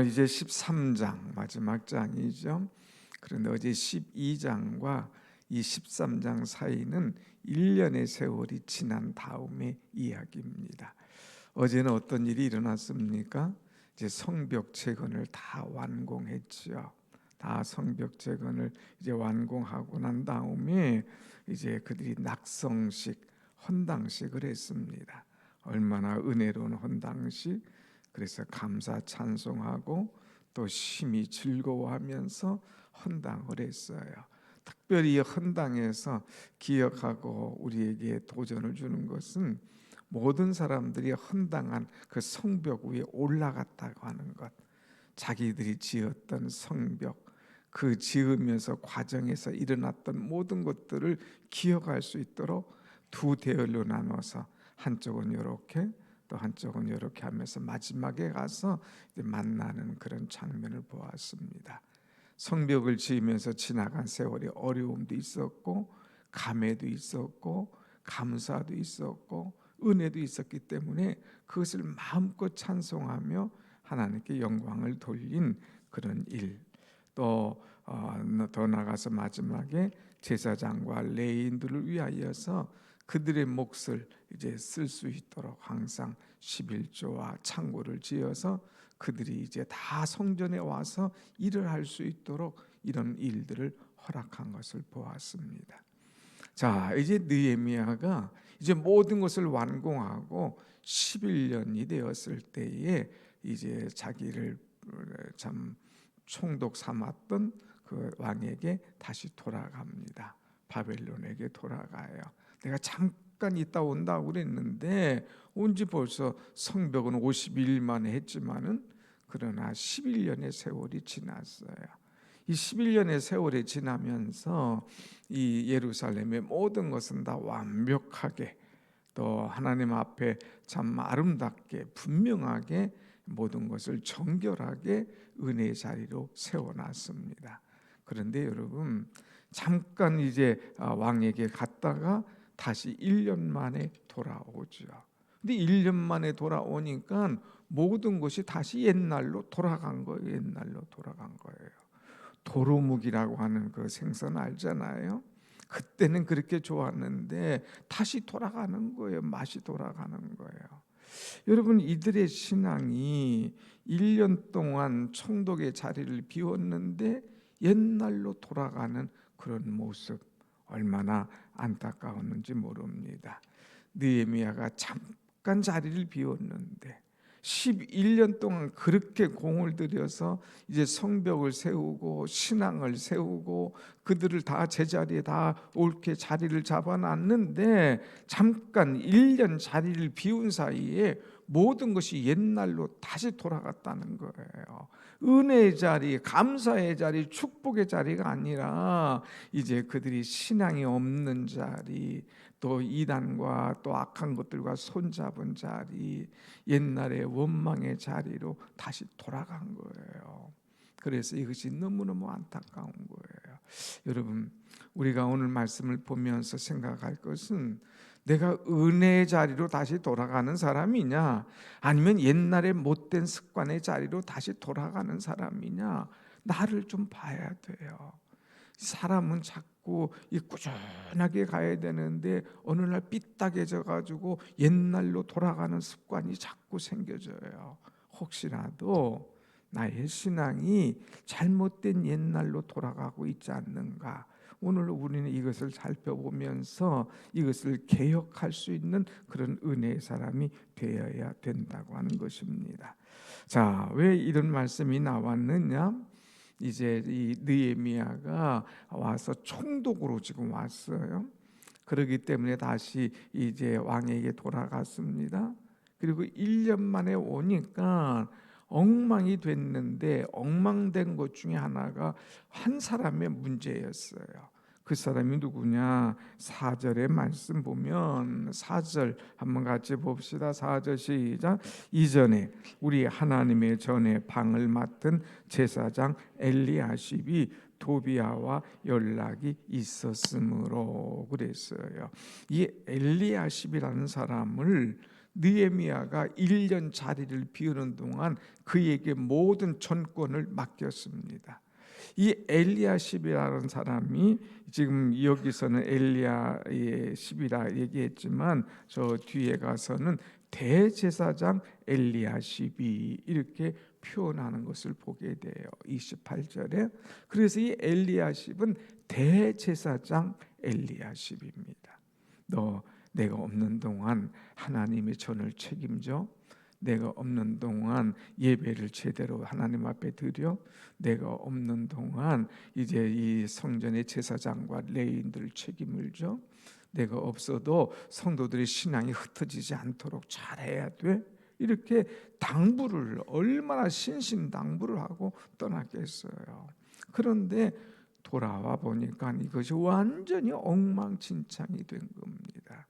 오늘 이제 13장 마지막 장이죠. 그런데 어제 12장과 이 13장 사이는 1년의 세월이 지난 다음의 이야기입니다. 어제는 어떤 일이 일어났습니까? 이제 성벽 재건을 다 완공했죠. 다 성벽 재건을 이제 완공하고 난 다음에 이제 그들이 낙성식, 헌당식을 했습니다. 얼마나 은혜로운 헌당식. 그래서 감사 찬송하고 또 심히 즐거워하면서 헌당을 했어요. 특별히 헌당에서 기억하고 우리에게 도전을 주는 것은 모든 사람들이 헌당한 그 성벽 위에 올라갔다고 하는 것, 자기들이 지었던 성벽, 그 지으면서 과정에서 일어났던 모든 것들을 기억할 수 있도록 두 대열로 나눠서 한쪽은 이렇게 또 한쪽은 이렇게 하면서 마지막에 가서 만나는 그런 장면을 보았습니다. 성벽을 지으면서 지나간 세월이 어려움도 있었고 감회도 있었고 감사도 있었고 은혜도 있었기 때문에 그것을 마음껏 찬송하며 하나님께 영광을 돌린 그런 일. 또 더 나가서 마지막에 제사장과 레위인들을 위하여서 그들의 몫을 이제 쓸 수 있도록 항상 11조와 창고를 지어서 그들이 이제 다 성전에 와서 일을 할 수 있도록 이런 일들을 허락한 것을 보았습니다. 자, 이제 느헤미야가 이제 모든 것을 완공하고 11년이 되었을 때에 이제 자기를 참 총독 삼았던 그 왕에게 다시 돌아갑니다. 바벨론에게 돌아가요. 내가 잠깐 있다 온다고 그랬는데 온지 벌써 성벽은 50일 만에 했지만은 그러나 11년의 세월이 지났어요. 이 11년의 세월이 지나면서 이 예루살렘의 모든 것은 다 완벽하게 또 하나님 앞에 참 아름답게 분명하게 모든 것을 정결하게 은혜의 자리로 세워놨습니다. 그런데 여러분 잠깐 이제 왕에게 갔다가 다시 1년 만에 돌아오죠. 근데 1년 만에 돌아오니까 모든 것이 다시 옛날로 돌아간 거예요. 옛날로 돌아간 거예요. 도루묵이라고 하는 그 생선 알잖아요. 그때는 그렇게 좋았는데 다시 돌아가는 거예요. 맛이 돌아가는 거예요. 여러분 이들의 신앙이 1년 동안 총독의 자리를 비웠는데 옛날로 돌아가는 그런 모습 얼마나 안타까웠는지 모릅니다. 느헤미야가 잠깐 자리를 비웠는데 11년 동안 그렇게 공을 들여서 이제 성벽을 세우고 신앙을 세우고 그들을 다 제자리에 다 옳게 자리를 잡아놨는데 잠깐 1년 자리를 비운 사이에 모든 것이 옛날로 다시 돌아갔다는 거예요. 은혜의 자리, 감사의 자리, 축복의 자리가 아니라 이제 그들이 신앙이 없는 자리, 또 이단과 또 악한 것들과 손잡은 자리, 옛날의 원망의 자리로 다시 돌아간 거예요. 그래서 이것이 너무너무 안타까운 거예요. 여러분, 우리가 오늘 말씀을 보면서 생각할 것은 내가 은혜의 자리로 다시 돌아가는 사람이냐, 아니면 옛날의 못된 습관의 자리로 다시 돌아가는 사람이냐, 나를 좀 봐야 돼요. 사람은 자꾸 꾸준하게 가야 되는데 어느 날 삐딱해져 가지고 옛날로 돌아가는 습관이 자꾸 생겨져요. 혹시라도 나의 신앙이 잘못된 옛날로 돌아가고 있지 않는가? 오늘 우리는 이것을 살펴보면서 이것을 개혁할 수 있는 그런 은혜의 사람이 되어야 된다고 하는 것입니다. 자, 왜 이런 말씀이 나왔느냐? 이제 이 느헤미야가 와서 총독으로 지금 왔어요. 그렇기 때문에 다시 이제 왕에게 돌아갔습니다. 그리고 1년 만에 오니까 엉망이 됐는데 엉망된 것 중에 하나가 한 사람의 문제였어요. 그 사람이 누구냐? 4절의 말씀 보면 4절 한번 같이 봅시다. 4절 시작. 이전에 우리 하나님의 전에 방을 맡은 제사장 엘리야십이 도비야와 연락이 있었으므로 그랬어요. 이 엘리야십이라는 사람을 느헤미야가 1년 자리를 비우는 동안 그에게 모든 전권을 맡겼습니다. 이 엘리야십이라는 사람이 지금 여기서는 엘리야의 십이라 얘기했지만 저 뒤에 가서는 대제사장 엘리야십이 이렇게 표현하는 것을 보게 돼요. 28절에. 그래서 이 엘리야십은 대제사장 엘리야십입니다. 너 내가 없는 동안 하나님의 전을 책임져. 내가 없는 동안 예배를 제대로 하나님 앞에 드려. 내가 없는 동안 이제 이 성전의 제사장과 레위인들 책임을 져. 내가 없어도 성도들의 신앙이 흩어지지 않도록 잘해야 돼. 이렇게 당부를 얼마나 신신당부를 하고 떠나겠어요. 그런데 돌아와 보니까 이것이 완전히 엉망진창이 된 겁니다.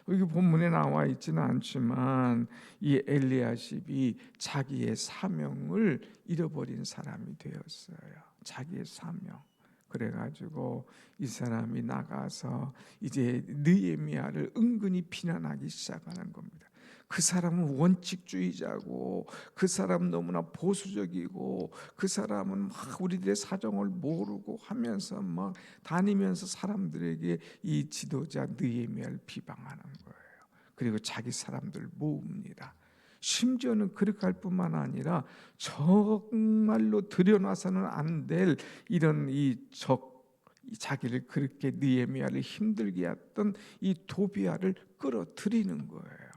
여기 본문에 나와 있지는 않지만 이 엘리야십이 자기의 사명을 잃어버린 사람이 되었어요. 자기의 사명. 그래가지고 이 사람이 나가서 이제 느헤미야를 은근히 비난하기 시작하는 겁니다. 그 사람은 원칙주의자고, 그 사람은 너무나 보수적이고, 그 사람은 막 우리들의 사정을 모르고 하면서 막 다니면서 사람들에게 이 지도자 느헤미야를 비방하는 거예요. 그리고 자기 사람들 모읍니다. 심지어는 그렇게 할 뿐만 아니라 정말로 들여놔서는 안 될 이런 자기를 그렇게 느헤미야를 힘들게 했던 이 도비야를 끌어들이는 거예요.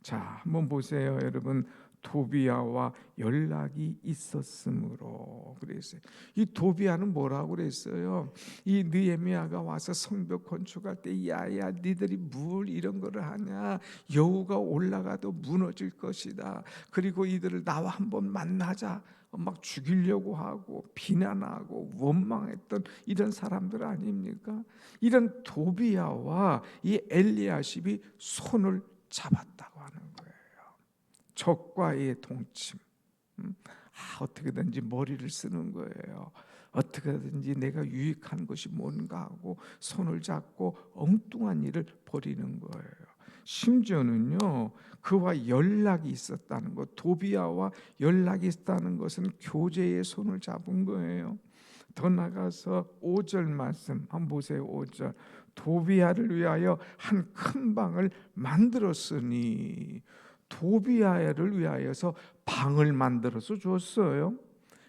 자, 한번 보세요, 여러분. 도비야와 연락이 있었으므로 그랬어요. 이 도비야는 뭐라고 그랬어요? 이 느헤미야가 와서 성벽 건축할 때 야야 니들이 뭘 이런 거를 하냐? 여호가 올라가도 무너질 것이다. 그리고 이들을 나와 한번 만나자. 막 죽이려고 하고 비난하고 원망했던 이런 사람들 아닙니까? 이런 도비야와 이 엘리야십이 손을 잡았다고 하는 거예요. 적과의 동침. 어떻게든지 머리를 쓰는 거예요. 어떻게든지 내가 유익한 것이 뭔가 하고 손을 잡고 엉뚱한 일을 벌이는 거예요. 심지어는요, 그와 연락이 있었다는 것, 도비야와 연락이 있었다는 것은 교제의 손을 잡은 거예요. 더 나가서 5절 말씀 한번 보세요. 5절. 도비야를 위하여 한 큰 방을 만들었으니, 도비야를 위하여서 방을 만들어서 줬어요.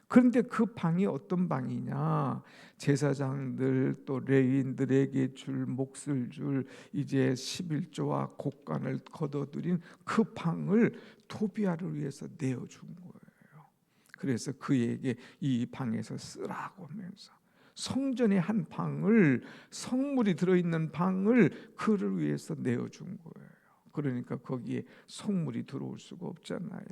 그런데 그 방이 어떤 방이냐? 제사장들 또 레위인들에게 줄 몫을 줄 이제 11조와 곡간을 거둬들인 그 방을 도비야를 위해서 내어준 거예요. 그래서 그에게 이 방에서 쓰라고 하면서 성전의 한 방을, 성물이 들어있는 방을 그를 위해서 내어준 거예요. 그러니까 거기에 성물이 들어올 수가 없잖아요.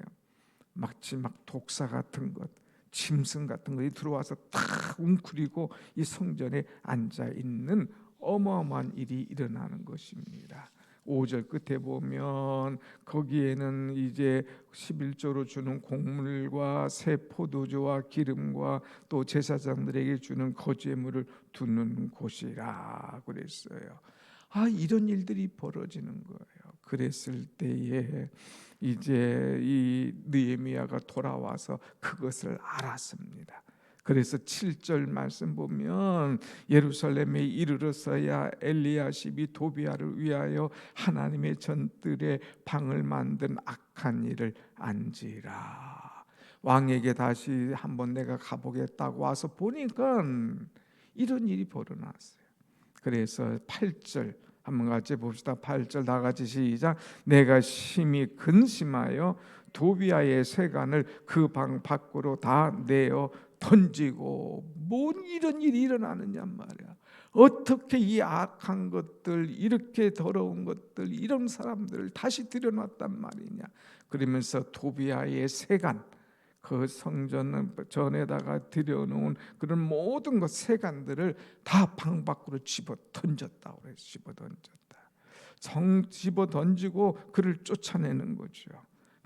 마치 막 독사 같은 것, 짐승 같은 것이 들어와서 탁 웅크리고 이 성전에 앉아 있는 어마어마한 일이 일어나는 것입니다. 5절 끝에 보면 거기에는 이제 11조로 주는 곡물과 새 포도주와 기름과 또 제사장들에게 주는 거제물을 두는 곳이라 그랬어요. 이런 일들이 벌어지는 거예요. 그랬을 때에 이제 이 느헤미야가 돌아와서 그것을 알았습니다. 그래서 7절 말씀 보면 예루살렘에 이르러서야 엘리야십이 도비야를 위하여 하나님의 전들의 방을 만든 악한 일을 안지라. 왕에게 다시 한번 내가 가보겠다고 와서 보니까 이런 일이 벌어났어요. 그래서 8절 한번 같이 봅시다. 8절 다 같이 시작. 내가 심히 근심하여 도비야의 세간을 그 방 밖으로 다 내어 던지고. 뭔 이런 일이 일어나느냐 말이야. 어떻게 이 악한 것들, 이렇게 더러운 것들, 이런 사람들을 다시 들여놨단 말이냐. 그러면서 도비야의 세간, 그 성전 전에다가 들여놓은 그런 모든 것 세간들을 다 방 밖으로 집어 던졌다고 해서 집어 던졌다. 집어 던지고 그를 쫓아내는 거죠.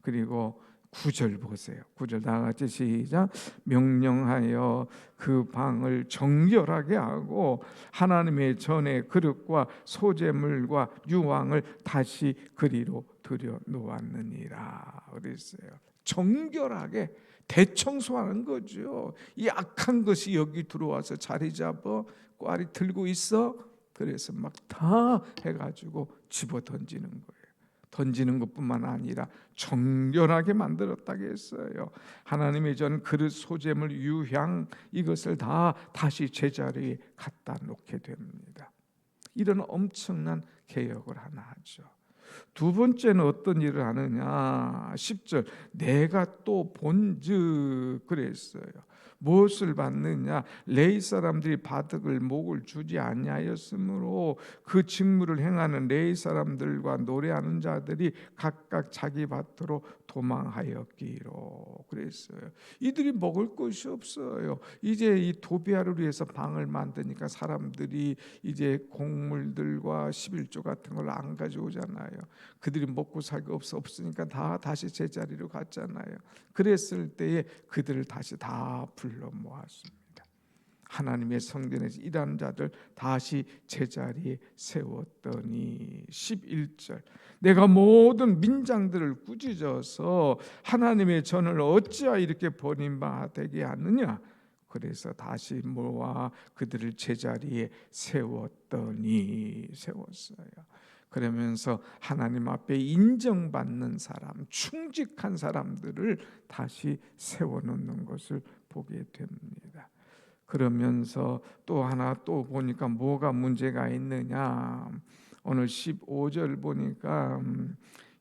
그리고 9절 보세요. 9절 다 같이 시작. 명령하여 그 방을 정결하게 하고 하나님의 전의 그릇과 소재물과 유황을 다시 그리로 들여 놓았느니라 그랬어요. 정결하게 대청소하는 거죠. 이 악한 것이 여기 들어와서 자리 잡아 꽈리 들고 있어. 그래서 막 다 해가지고 집어 던지는 거예요. 던지는 것뿐만 아니라 정결하게 만들었다고 했어요. 하나님의 전 그릇 소재물 유향 이것을 다 다시 제자리에 갖다 놓게 됩니다. 이런 엄청난 개혁을 하나 하죠. 두 번째는 어떤 일을 하느냐. 10절 내가 또 본즉 그랬어요. 무엇을 받느냐. 레위 사람들이 바득을 목을 주지 아니하였으므로 그 직무를 행하는 레위 사람들과 노래하는 자들이 각각 자기 밭으로 도망하였기로 그랬어요. 이들이 먹을 것이 없어요. 이제 이 도비아를 위해서 방을 만드니까 사람들이 이제 곡물들과 11조 같은 걸 안 가져오잖아요. 그들이 먹고 살기 없으니까 다 다시 제자리로 갔잖아요. 그랬을 때에 그들을 다시 다 불러 모았습니다. 하나님의 성전에서 일하는 자들 다시 제자리에 세웠더니 11절 내가 모든 민장들을 꾸짖어서 하나님의 전을 어찌하여 이렇게 버림받게 하느냐. 그래서 다시 모아 그들을 제자리에 세웠더니 세웠어요. 그러면서 하나님 앞에 인정받는 사람, 충직한 사람들을 다시 세워놓는 것을 보게 됩니다. 그러면서 또 하나 또 보니까 뭐가 문제가 있느냐. 오늘 15절 보니까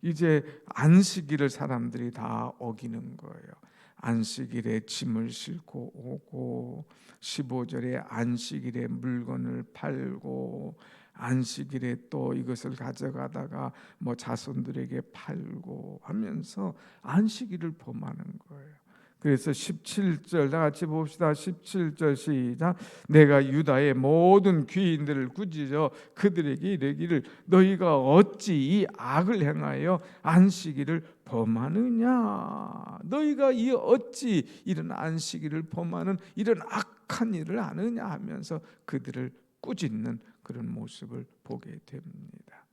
이제 안식일을 사람들이 다 어기는 거예요. 안식일에 짐을 싣고 오고 15절에 안식일에 물건을 팔고 안식일에 또 이것을 가져가다가 뭐 자손들에게 팔고 하면서 안식일을 범하는 거예요. 그래서 17절 다 같이 봅시다. 17절 시작. 내가 유다의 모든 귀인들을 꾸짖어 그들에게 이르기를 너희가 어찌 이 악을 행하여 안식일을 범하느냐. 너희가 이 어찌 이런 안식일을 범하는 이런 악한 일을 하느냐 하면서 그들을 꾸짖는 그런 모습을 보게 됩니다.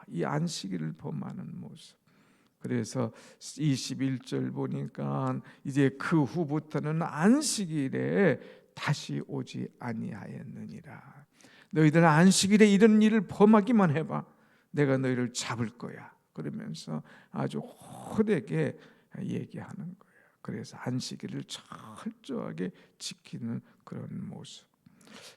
이 안식일을 범하는 모습. 그래서 21절 보니까 이제 그 후부터는 안식일에 다시 오지 아니하였느니라. 너희들 안식일에 이런 일을 범하기만 해봐. 내가 너희를 잡을 거야. 그러면서 아주 호되게 얘기하는 거예요. 그래서 안식일을 철저하게 지키는 그런 모습.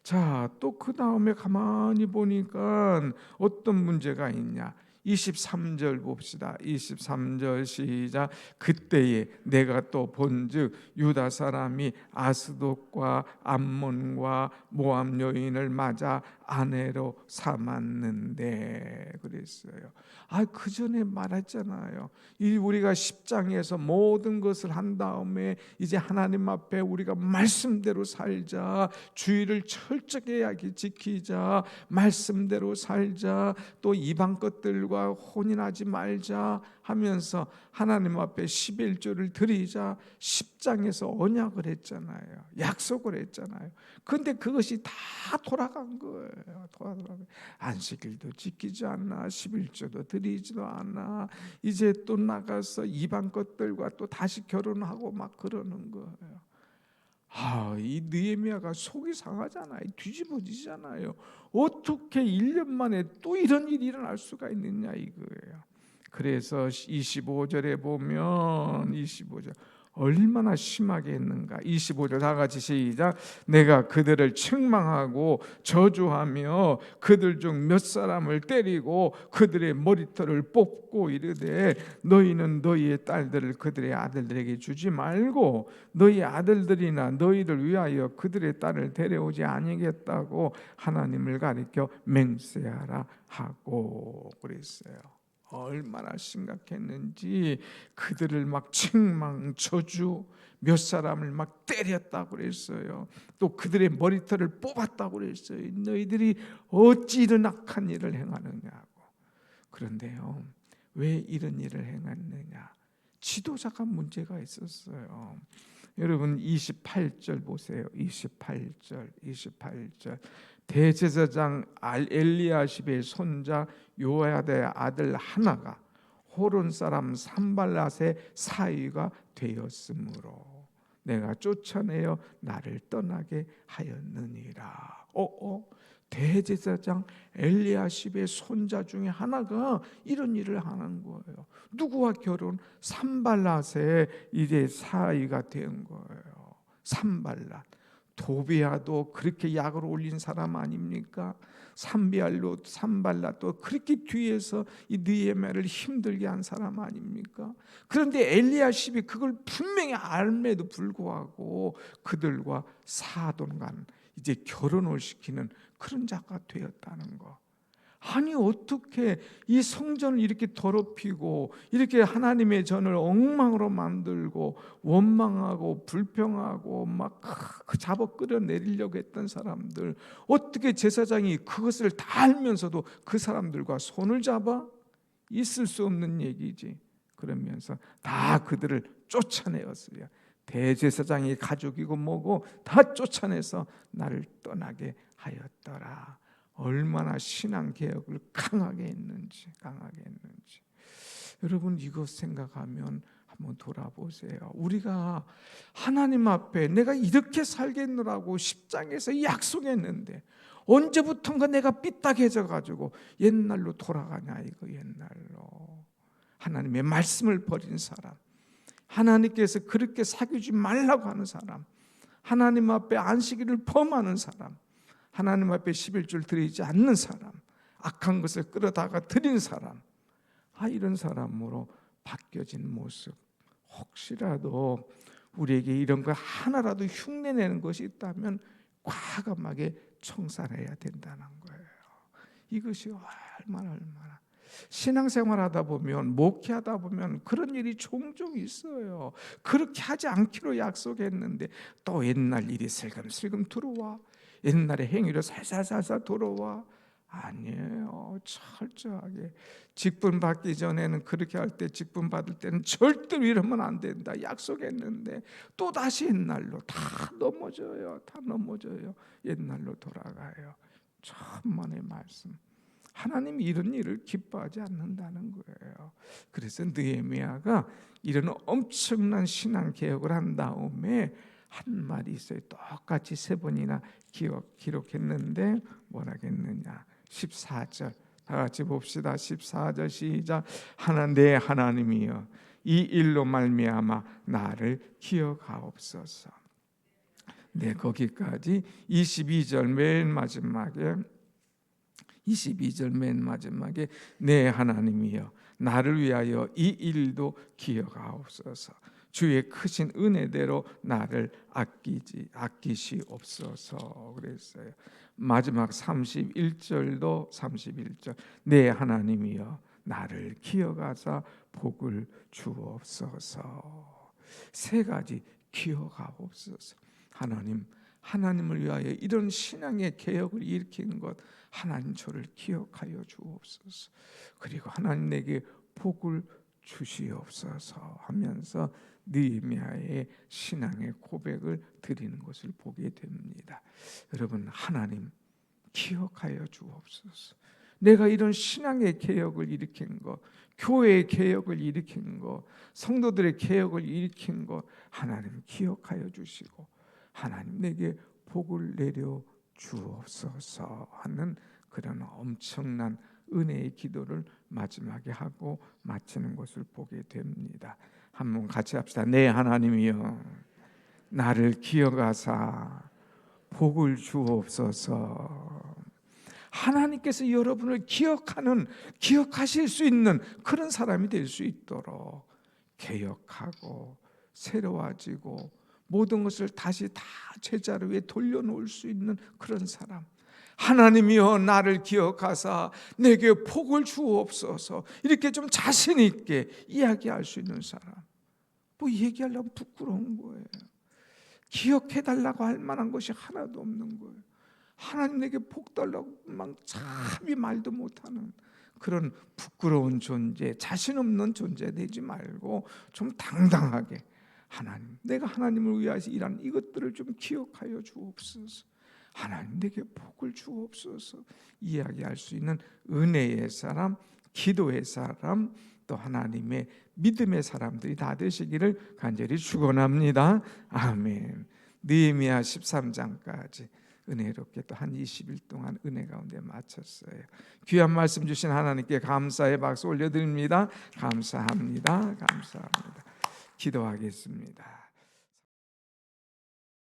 자, 또 그 다음에 가만히 보니까 어떤 문제가 있냐. 23절 봅시다. 23절 시작. 그때에 내가 또 본즉 유다 사람이 아스돗과 암몬과 모압 여인을 맞아 아내로 삼았는데 그랬어요. 그 전에 말했잖아요. 이 우리가 10장에서 모든 것을 한 다음에 이제 하나님 앞에 우리가 말씀대로 살자, 주의를 철저하게 지키자, 말씀대로 살자, 또 이방 것들과 혼인하지 말자 하면서 하나님 앞에 11조를 드리자 10장에서 언약을 했잖아요. 약속을 했잖아요. 그런데 그것이 다 돌아간 거예요. 안식일도 지키지 않나, 11조도 드리지도 않아. 이제 또 나가서 이방 것들과 또 다시 결혼하고 막 그러는 거예요. 이 느헤미야가 속이 상하잖아요. 뒤집어지잖아요. 어떻게 1년 만에 또 이런 일이 일어날 수가 있느냐 이거예요. 그래서 25절에 보면 25절 얼마나 심하게 했는가. 25절 다 같이 시작. 내가 그들을 책망하고 저주하며 그들 중 몇 사람을 때리고 그들의 머리털을 뽑고 이르되 너희는 너희의 딸들을 그들의 아들들에게 주지 말고 너희 아들들이나 너희를 위하여 그들의 딸을 데려오지 아니겠다고 하나님을 가리켜 맹세하라 하고 그랬어요. 얼마나 심각했는지 그들을 막 책망, 저주, 몇 사람을 막 때렸다고 그랬어요. 또 그들의 머리털을 뽑았다고 그랬어요. 너희들이 어찌 이런 악한 일을 행하느냐고. 그런데요, 왜 이런 일을 행했느냐? 지도자가 문제가 있었어요. 여러분 28절 보세요. 28절 대제사장 엘리야십의 손자 요야다의 아들 하나가 호론 사람 산발랏의 사위가 되었으므로 내가 쫓아내어 나를 떠나게 하였느니라. 대제사장 엘리야십의 손자 중에 하나가 이런 일을 하는 거예요. 누구와 결혼? 산발랏의 이제 사위가 된 거예요. 산발랏. 도비야도 그렇게 약을 올린 사람 아닙니까? 산발랏도 그렇게 뒤에서 이 느헤미야를 힘들게 한 사람 아닙니까? 그런데 엘리야십이 그걸 분명히 알매도 불구하고 그들과 사돈간 이제 결혼을 시키는 그런 자가 되었다는 거. 아니 어떻게 이 성전을 이렇게 더럽히고 이렇게 하나님의 전을 엉망으로 만들고 원망하고 불평하고 막 잡아 끌어내리려고 했던 사람들, 어떻게 제사장이 그것을 다 알면서도 그 사람들과 손을 잡아? 있을 수 없는 얘기지. 그러면서 다 그들을 쫓아내었어요. 대제사장이 가족이고 뭐고 다 쫓아내서 나를 떠나게 하였더라. 얼마나 신앙개혁을 강하게 했는지. 여러분 이것 생각하면 한번 돌아보세요. 우리가 하나님 앞에 내가 이렇게 살겠노라고 십장에서 약속했는데 언제부턴가 내가 삐딱해져 가지고 옛날로 돌아가냐 이거. 옛날로 하나님의 말씀을 버린 사람, 하나님께서 그렇게 사귀지 말라고 하는 사람, 하나님 앞에 안식일을 범하는 사람, 하나님 앞에 11줄 드리지 않는 사람, 악한 것을 끌어다가 드린 사람, 이런 사람으로 바뀌어진 모습. 혹시라도 우리에게 이런 거 하나라도 흉내내는 것이 있다면 과감하게 청산해야 된다는 거예요. 이것이 얼마나 신앙생활하다 보면, 목회하다 보면 그런 일이 종종 있어요. 그렇게 하지 않기로 약속했는데 또 옛날 일이 슬금슬금 들어와. 옛날의 행위로 살살살살 돌아와. 아니에요. 철저하게 직분 받기 전에는 그렇게 할 때, 직분 받을 때는 절대로 이러면 안 된다 약속했는데 또 다시 옛날로 다 넘어져요. 옛날로 돌아가요. 천만의 말씀. 하나님이 이런 일을 기뻐하지 않는다는 거예요. 그래서 느헤미야가 이런 엄청난 신앙 개혁을 한 다음에 한 말이 있어요. 똑같이 3번이나 기록했는데 뭐라겠느냐. 14절 다 같이 봅시다. 14절 시작. 내 하나님이여 이 일로 말미암아 나를 기억하옵소서. 네, 거기까지. 22절 맨 마지막에 내 하나님이여 나를 위하여 이 일도 기억하옵소서. 주의 크신 은혜대로 나를 아끼시옵소서 그랬어요. 마지막 31절 내 하나님이여 나를 기억하사 복을 주옵소서. 3가지 기억하옵소서. 하나님을 위하여 이런 신앙의 개혁을 일으킨 것, 하나님 저를 기억하여 주옵소서. 그리고 하나님 내게 복을 주시옵소서 하면서 느헤미야의 신앙의 고백을 드리는 것을 보게 됩니다. 여러분, 하나님 기억하여 주옵소서. 내가 이런 신앙의 개혁을 일으킨 것, 교회의 개혁을 일으킨 것, 성도들의 개혁을 일으킨 것, 하나님 기억하여 주시고 하나님 내게 복을 내려 주옵소서 하는 그런 엄청난 은혜의 기도를 마지막에 하고 마치는 것을 보게 됩니다. 한번 같이 합시다. 내 하나님이여 나를 기억하사 복을 주옵소서. 하나님께서 여러분을 기억하실 수 있는 그런 사람이 될 수 있도록 개혁하고 새로워지고 모든 것을 다시 다 제자리에 돌려놓을 수 있는 그런 사람. 하나님이여 나를 기억하사 내게 복을 주옵소서. 이렇게 좀 자신 있게 이야기할 수 있는 사람. 뭐 얘기하려면 부끄러운 거예요. 기억해달라고 할 만한 것이 하나도 없는 거예요. 하나님 내게 복 달라고 막 참이 말도 못하는 그런 부끄러운 존재, 자신 없는 존재 되지 말고 좀 당당하게 하나님, 내가 하나님을 위하여 일하는 이것들을 좀 기억하여 주옵소서. 하나님 내게 복을 주옵소서. 이야기할 수 있는 은혜의 사람, 기도의 사람, 또 하나님의 믿음의 사람들이 다 되시기를 간절히 축원합니다. 아멘. 느헤미야 13장까지 은혜롭게 또 한 20일 동안 은혜 가운데 마쳤어요. 귀한 말씀 주신 하나님께 감사의 박수 올려드립니다. 감사합니다. 감사합니다. 기도하겠습니다.